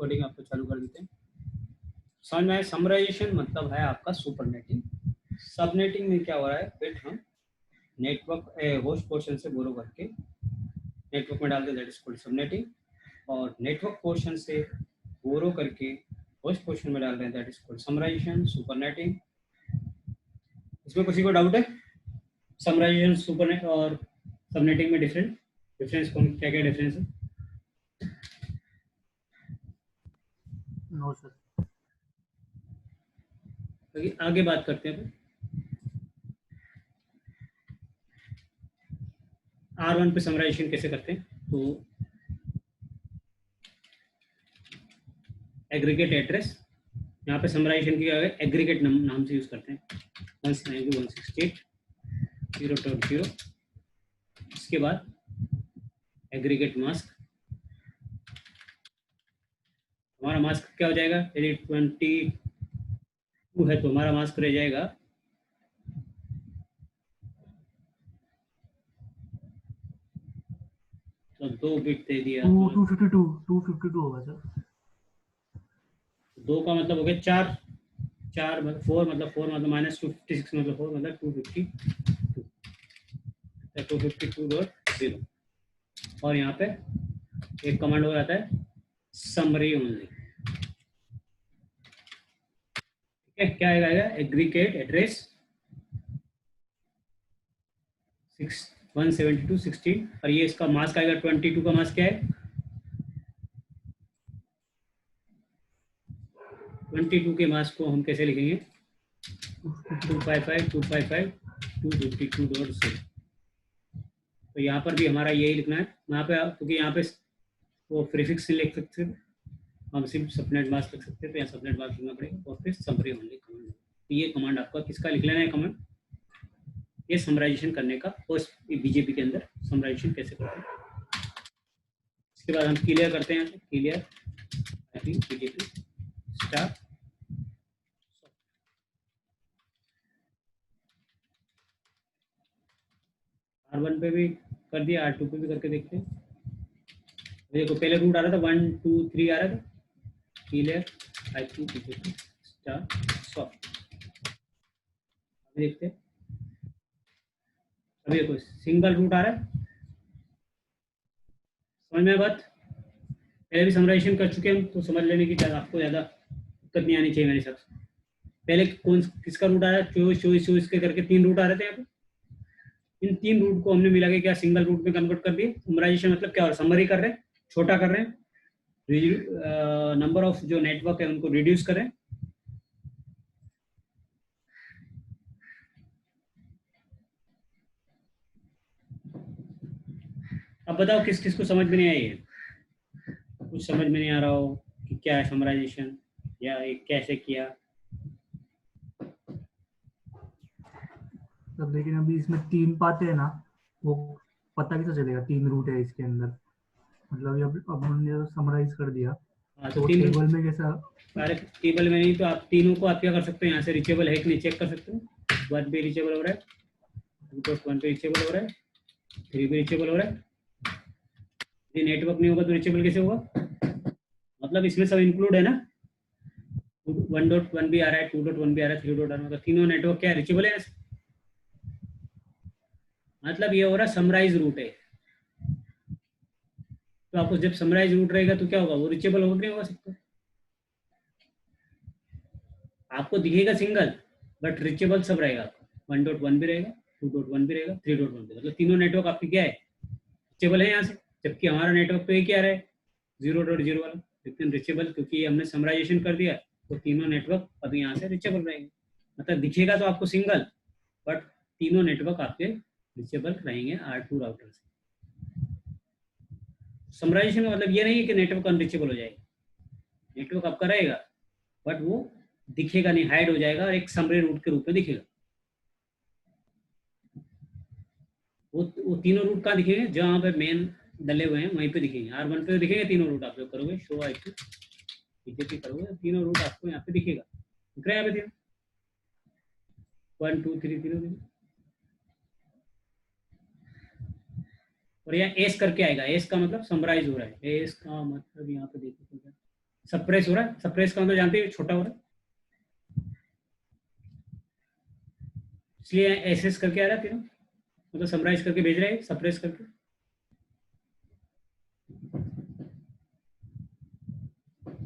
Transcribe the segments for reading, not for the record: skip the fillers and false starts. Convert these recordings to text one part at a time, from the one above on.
Coding आपको चालू कर देते हैं। समझ में आया? समराइजेशन मतलब है आपका सुपरनेटिंग। सबनेटिंग में क्या हो रहा है, बिट हम नेटवर्क होस्ट पोर्शन से बोरो करके नेटवर्क में डालते हैं, दैट इज कॉल्ड सबनेटिंग। और नेटवर्क पोर्शन से बोरो करके होस्ट पोर्शन में डाल रहे हैं, that is called summarization, supernetting. इसमें किसी को डाउट है? समराइजेशन, सुपरनेट और सबनेटिंग में डिफरेंस कौन, क्या क्या डिफरेंस है? No sir. आगे बात करते हैं। R1 पे समराइजेशन कैसे करते हैं? तो एग्रीगेट एड्रेस, यहाँ पे समराइजेशन की एग्रीगेट नाम से यूज करते हैं, 192.168.0.0। इसके बाद एग्रीगेट मास्क, हमारा मास्क क्या हो जाएगा? यदि 22 है तो हमारा मास्क रह जाएगा तो 2 बिट दे दिया, 252 होगा सर। 2 का मतलब हो गया 4, 4 मतलब 4 मतलब -256 मतलब 4 मतलब 252.0। और यहाँ पे एक कमांड हो जाता है समरी ओनली। ठीक है, क्या आएगा? एग्रीगेट एड्रेस 172.16 और ये इसका मास्क आएगा 22 का मास्क क्या है? 22 के मास्क को हम कैसे लिखेंगे? 255.252.0। तो यहाँ पर भी हमारा यही लिखना है यहाँ पे, क्योंकि यहाँ पे वो प्रीफिक्स लिख सकते थे, हम सिर्फ सबनेट मास्क लिख सकते थे, यहाँ सबनेट मास्क लिखना पड़ेगा और फिर समरी ओनली कमांड। तो ये कमांड आपका किसका लिख लेना है कमांड, ये समराइजेशन करने का, पोस्ट बीजेपी के अंदर समराइजेशन कैसे करते हैं। इसके बाद हम क्लियर करते हैं, क्लियर बीजेपी स्टार। R1 पे भी कर दिया, R2 पे भी करके देखते हैं। देखो पहले रूट आ रहा था 1 2 3 आ रहा था, clear IP BJP star soft. अभी देखते हैं, अभी देखो सिंगल रूट आ रहा है, समझ में बात? पहले भी समराइजेशन कर चुके हैं तो समझ लेने की आपको ज़्यादा दिक्कत नहीं आनी चाहिए मेरे हिसाब से। पहले किसका रूट आ रहा है? 24 के करके 3 रूट आ रहे थे यहाँ पे। इन 3 रूट को हमने मिला के क्या सिंगल रूट में कन्वर्ट कर दिए। समराइजेशन मतलब क्या हो रहा है? समरी कर रहे हैं, छोटा कर रहे हैं, नंबर ऑफ जो नेटवर्क है उनको रिड्यूस करें। अब बताओ किस किस को समझ में नहीं आई है? कुछ समझ में नहीं आ रहा हो कि क्या है समराइजेशन या एक कैसे किया? तब लेकिन अभी इसमें 3 पाते हैं ना, वो पता कैसे चलेगा 3 रूट है इसके अंदर? मतलब अब हमने समराइज कर दिया हाँ तो तीन टेबल में कैसा? अरे टेबल में नहीं तो आप तीनों को आप क्या कर सकते हो, यहाँ से रिचेबल है कि नहीं चेक कर सकते हो। 1 भी रिचेबल हो रहा है, 2.1 पे रिचेबल हो रहा है, 3 भी रिचेबल हो रहा है। यदि नेटवर्क नहीं होगा तो रिचेबल कैसे होगा? मतलब इसमें सब इंक्लूड है ना, 1.1 भी आ रहा है, 2.1 भी आ रहा है, 3.1 मतलब तीनों नेटवर्क क्या रिचेबल है। मतलब ये हो रहा समराइज रूट है। तो आपको जब समराइज रूट रहेगा तो क्या होगा, वो रिचेबल होगा नहीं होगा सबको? आपको दिखेगा सिंगल बट रिचेबल सब रहेगा। 1.1 भी रहेगा, 2.1 भी रहेगा, 3.1 भी, मतलब तीनों नेटवर्क आपके क्या है, रिचेबल है यहाँ से। जबकि हमारा नेटवर्क तो एक क्या रहा है 0.0 वाला, लेकिन रिचेबल क्योंकि हमने समराइजेशन कर दिया तो तीनों नेटवर्क अभी यहाँ से रिचेबल रहेंगे। मतलब दिखेगा तो आपको सिंगल बट तीनों नेटवर्क आपके रिचेबल रहेंगे R2 राउटर से। समराइजेशन का मतलब ये नहीं है कि नेटवर्क अनरिचेबल हो जाएगा, नेटवर्क आपका रहेगा बट वो दिखेगा नहीं, हाइड हो जाएगा और एक समरी रूट के रूप में दिखेगा। वो तीनों रूट कहाँ दिखेंगे? जहाँ पे मेन डले हुए हैं वहीं पे दिखेंगे। R1 पे दिखेंगे तीनों रूट, आप जो करोगे शो IP बीजेपी करोगे तीनों रूट आपको यहाँ पे दिखेगा। दिख रहा है यहाँ पे 1 2 3 तीनों दिखे। और यहाँ एस करके आएगा, एस का मतलब समराइज हो रहा है, एस का मतलब यहाँ पे देखो सप्रेस हो रहा है, सप्रेस का मतलब जानते हैं, छोटा हो रहा है, इसलिए एसेस करके आ रहा है तीनों, मतलब समराइज करके भेज रहे हैं, सप्रेस करके।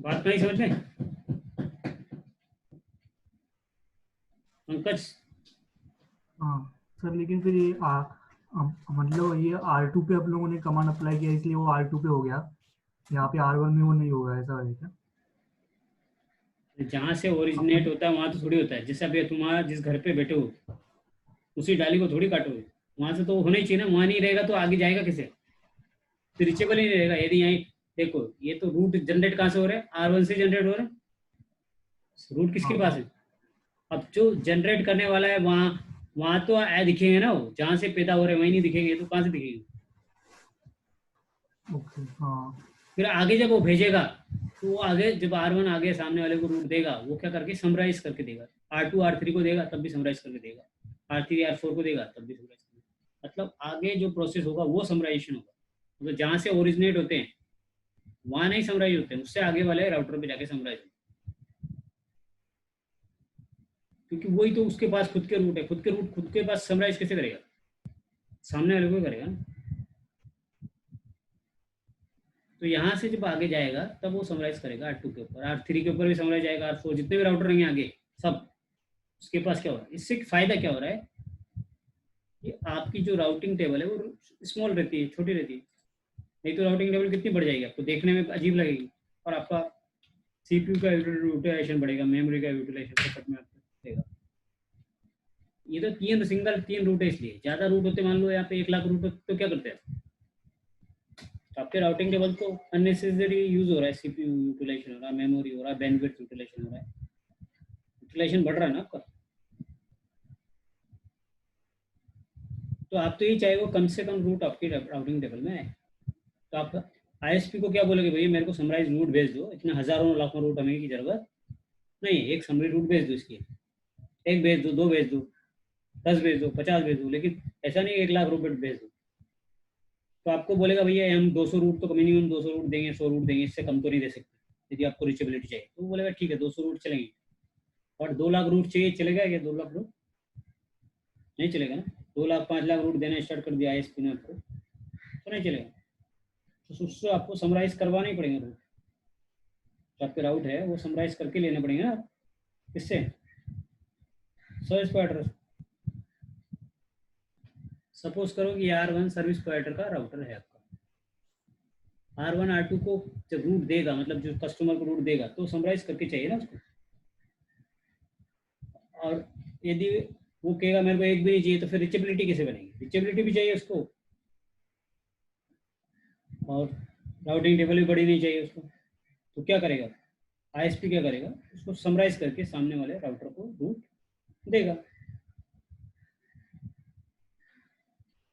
बात नहीं समझ में पंकज? हाँ सर, लेकिन फिर ये मतलब ये R2 पे आप लोगों ने कमांड अप्लाई किया इसलिए वो R2 पे हो गया, यहाँ पे R1 में वो नहीं होगा, ऐसा है क्या? जहाँ से ओरिजिनेट अपन होता है वहां तो थोड़ी होता है, जैसे अभी तुम्हारा जिस घर पे बैठे हो उसी डाली को थोड़ी काटोगे, वहां से तो होना ही चाहिए ना, वहां नहीं रहेगा तो आगे जाएगा कैसे? तो रिचेबल ही नहीं रहेगा। यदि यहाँ देखो, ये तो रूट जनरेट कहाँ से हो रहा है, R1 से जनरेट हो रहा है, रूट किसके हाँ पास है? अब जो जनरेट करने वाला है वहाँ, वहां तो दिखेंगे ना, वो जहाँ से पैदा हो रहे हैं वहीं नहीं दिखेंगे, तो कहाँ से दिखेंगे? ओके हाँ। फिर आगे जब वो भेजेगा तो वो आगे जब R1 आगे सामने वाले को रूट देगा, वो क्या करके समराइज करके देगा, R2 R3 को देगा तब भी समराइज करके देगा, R3 R4 को देगा तब भी समराइज करके, मतलब आगे जो प्रोसेस होगा वो समराइजेशन होगा। मतलब जहाँ से ओरिजिनेट होते हैं वहां नहीं समराइज होते हैं, उससे आगे वाले राउटर पे जाके समराइज होते हैं, क्योंकि वही तो उसके पास खुद के रूट है, खुद के रूट खुद के पास समराइज कैसे करेगा? सामने वाले को करेगा ना। तो यहाँ से जब आगे जाएगा तब वो समराइज करेगा R2 के ऊपर, R3 के ऊपर भी समराइज आएगा, R4 जितने भी राउटर रहेंगे आगे सब, उसके पास क्या हो रहा है, इससे फायदा क्या हो रहा है कि आपकी जो राउटिंग टेबल है वो स्मॉल रहती है, छोटी रहती है। नहीं तो राउटिंग टेबल कितनी बढ़ जाएगी, आपको देखने में अजीब लगेगी, और आपका सीपीयू का यूटिलाइजेशन बढ़ेगा, मेमोरी का यूटिलाइजेशन सब में आपको देगा। ये तो तीन रूट है, इसलिए ज्यादा रूट होते, मान लो यहाँ पे 1 लाख रूट होते तो क्या करते हैं, तो आपके राउटिंग टेबल तो अननेसेसरी यूज हो रहा है, सीपीयू यूटिलाइजेशन हो रहा है, मेमोरी हो रहा है, बैंडविड्थ यूटिलाइजेशन हो रहा है, यूटिलाइजेशन बढ़ रहा है ना आपका। तो आप तो ये चाहेगा कम से कम रूट आपकी राउटिंग टेबल में है। तो आप आईएसपी को क्या बोलोगे, भैया मेरे को समराइज रूट भेज दो, इतने हजारों लाखों रूट हमें की जरूरत नहीं, एक समरी रूट भेज दो इसकी, एक भेज दो, दो भेज दो, 10 भेज दो, 50 भेज दो, लेकिन ऐसा नहीं 1 लाख रूट भेज दो। तो आपको बोलेगा भैया हम 200 रूट तो मिनिमम 200 रूट देंगे, 100 रूट देंगे, इससे कम तो नहीं दे सकते यदि आपको रिचेबिलिटी चाहिए। तो वो बोलेगा ठीक है 200 रूट चलेंगे। और 2 लाख रूट चाहिए, चलेगा क्या 2 लाख रूट? नहीं चलेगा ना। 2 लाख 5 लाख रूट देना स्टार्ट कर दिया आईएसपी ने आपको, तो नहीं चलेगा। तो उससे आपको समराइज करवाना ही पड़ेगा रूट, जो आपके राउट है वो समराइज करके लेने पड़ेंगे ना। किससे? Service provider. सपोज करो कि R1 सर्विस प्रोवाइडर का राउटर है आपका, R1 R2 को जब रूट देगा, मतलब जो कस्टमर को रूट देगा तो समराइज करके चाहिए ना उसको। और यदि वो कहेगा मेरे को एक भी नहीं चाहिए, तो फिर रिचेबिलिटी कैसे बनेगी? रिचेबिलिटी भी चाहिए उसको, और राउटिंग टेबल भी बड़ी नहीं चाहिए उसको। तो क्या करेगा आईएसपी, क्या करेगा, उसको समराइज करके सामने वाले राउटर को रूट देगा।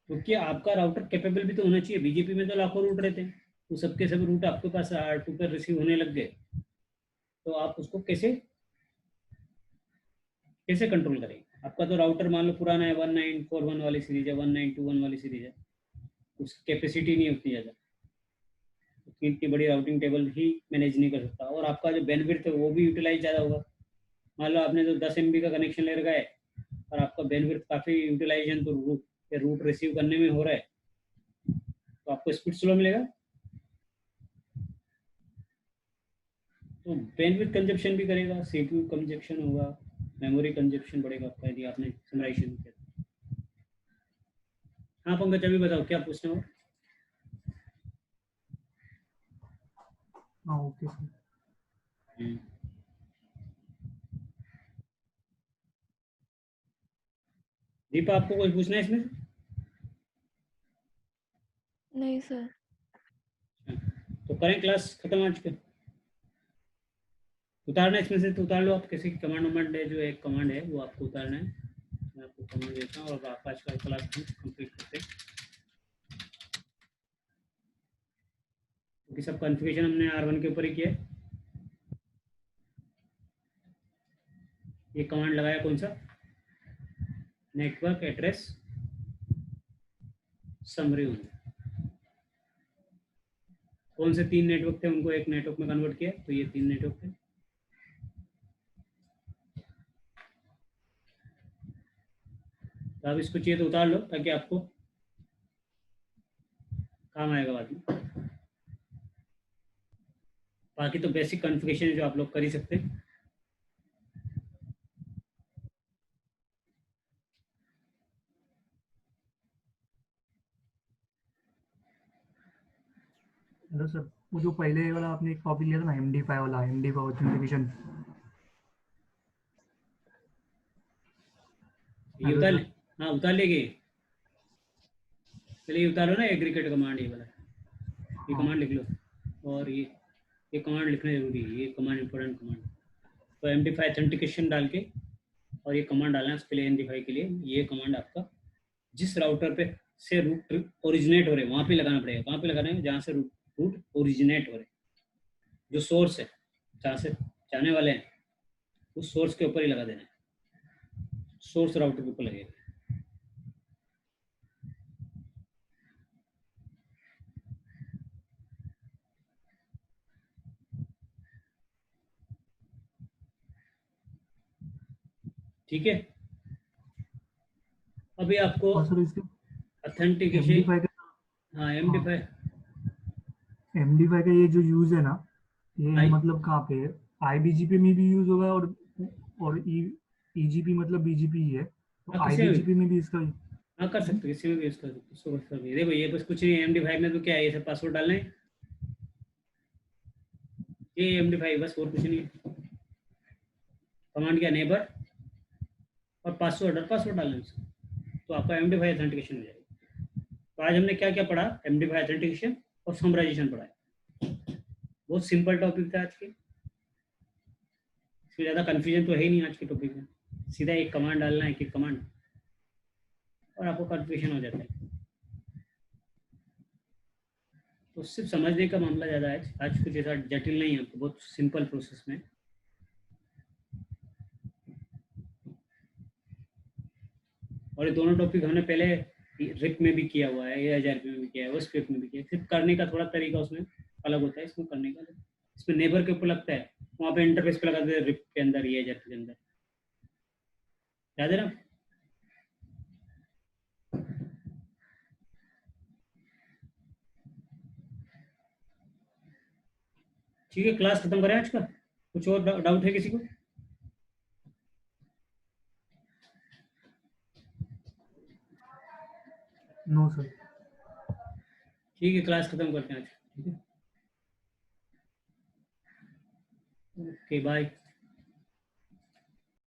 क्योंकि आपका राउटर कैपेबल भी तो होना चाहिए, बीजेपी में तो लाखों रूट रहते हैं, तो सबके सब रूट आपके पास R2 पर रिसीव होने लग गए, तो आप उसको कैसे कैसे कंट्रोल करेंगे? आपका तो राउटर मान लो पुराना है, 1941 वाली सीरीज है, 1921 वाली सीरीज है, उसकी कैपेसिटी नहीं उतनी ज़्यादा, उसकी इतनी बड़ी राउटिंग टेबल ही मैनेज नहीं कर सकता, और आपका जो बैंडविड्थ है वो भी यूटिलाइज ज़्यादा होगा। मान लो आपने जो 10 MB का कनेक्शन ले रखा है और आपका बैंडविड्थ काफ़ी यूटिलाइजेशन तो रूट रिसीव करने में हो रहा है, तो आपको स्पीड स्लो मिलेगा, तो बैंडविड्थ कंजप्शन भी करेगा, सीपीयू कंजप्शन होगा, मेमोरी कंजप्शन बढ़ेगा आपका, यदि आपने समराइजेशन किया। हाँ पंकज अभी बताओ क्या पूछना हो। हाँ ओके सर। दीपा आपको कुछ पूछना है इसमें? नहीं सर। तो करें क्लास खत्म आज के? उतारना है इसमें से तो उतार लो आप, किसी की कमांड वमांड है, जो एक कमांड है वो आपको उतारना है, मैं आपको कमांड देता हूँ और आप आज का क्लास कंप्लीट करते हैं। क्योंकि सब कॉन्फ़िगरेशन हमने R1 के ऊपर ही किया है। ये कमांड लगाया कौन सा, नेटवर्क एड्रेस समरी, कौन से 3 नेटवर्क थे उनको एक नेटवर्क में कन्वर्ट किया, तो ये 3 नेटवर्क थे। तो आप इसको चाहिए तो उतार लो ताकि आपको काम आएगा बाद में। बाकी तो बेसिक कॉन्फ़िगरेशन है जो आप लोग कर ही सकते हैं। हेलो सर, वो जो पहले वाला आपने एक टॉपिक लिया था ना, MD5 वाला, MD5 ऑथेंटिकेशन। ये हेलो उतार ले, सर। हाँ उतार लेंगे। चलिए ये उतारो ना, एग्रीगेट कमांड ये वाला, ये हाँ कमांड लिख लो। और ये कमांड लिखना जरूरी है, ये कमांड इंपॉर्टेंट कमांड। तो MD5 ऑथेंटिकेशन डाल के और ये कमांड डालना है उसके लिए, MD5 के लिए ये कमांड आपका जिस राउटर पे से रूट ओरिजिनेट हो रहे वहाँ पे लगाना पड़ेगा। वहाँ पे लगाना है जहाँ से रूट ओरिजिनेट हो रहे, जो सोर्स है जहाँ से जाने वाले हैं उस सोर्स के ऊपर ही लगा देना है, सोर्स राउटर के ऊपर लगेगा। ठीक है, अभी आपको और सर इसके ऑथेंटिकेशन, MD5 का, हाँ हाँ MD5 MD5 का ये जो यूज़ है ना, ये आई, मतलब कहाँ पे है? IBGP में भी यूज़ होगा, और EGP मतलब BGP ही है, तो हाँ किसी में भी, IBGP में भी इसका। हाँ कर सकते हो, किसी में भी यूज कर सकते हो, सोर्स कर भी। देखो ये बस कुछ नहीं है, MD5 में तो क्या है, ये सब पासवर्ड डालना है, ये MD5 बस, और कुछ नहीं है। कमांड क्या, नेबर और पासवर्ड डालना है उसको, तो आपका MD5 ऑथेंटिकेशन हो जाएगा। तो आज हमने क्या क्या पढ़ा, MD5 ऑथेंटिकेशन और समराइजेशन पढ़ा है। बहुत सिंपल टॉपिक था आज के, इसमें ज़्यादा कन्फ्यूजन तो है ही नहीं आज के टॉपिक में। सीधा एक कमांड डालना है, एक कमांड, और आपको कन्फ्यूजन हो जाता है। तो सिर्फ समझने का मामला ज़्यादा है आज, कुछ ऐसा जटिल नहीं है, आपको बहुत सिंपल प्रोसेस में। और ये दोनों टॉपिक हमने पहले रिप में भी किया हुआ है, ARP में भी किया है, उस स्क्रिप्ट में भी किया है। सिर्फ करने का थोड़ा तरीका उसमें अलग होता है, इसमें करने का, इसमें नेबर के ऊपर लगता है, वहाँ पे इंटरफेस पे लगा देते हैं, रिप के अंदर, ARP के अंदर, याद है ना। ठीक है, क्लास खत्म करें आज का, कुछ और डाउट है किसी को? No sir. ठीक है, क्लास खत्म करते हैं आज, ठीक है, ओके बाय।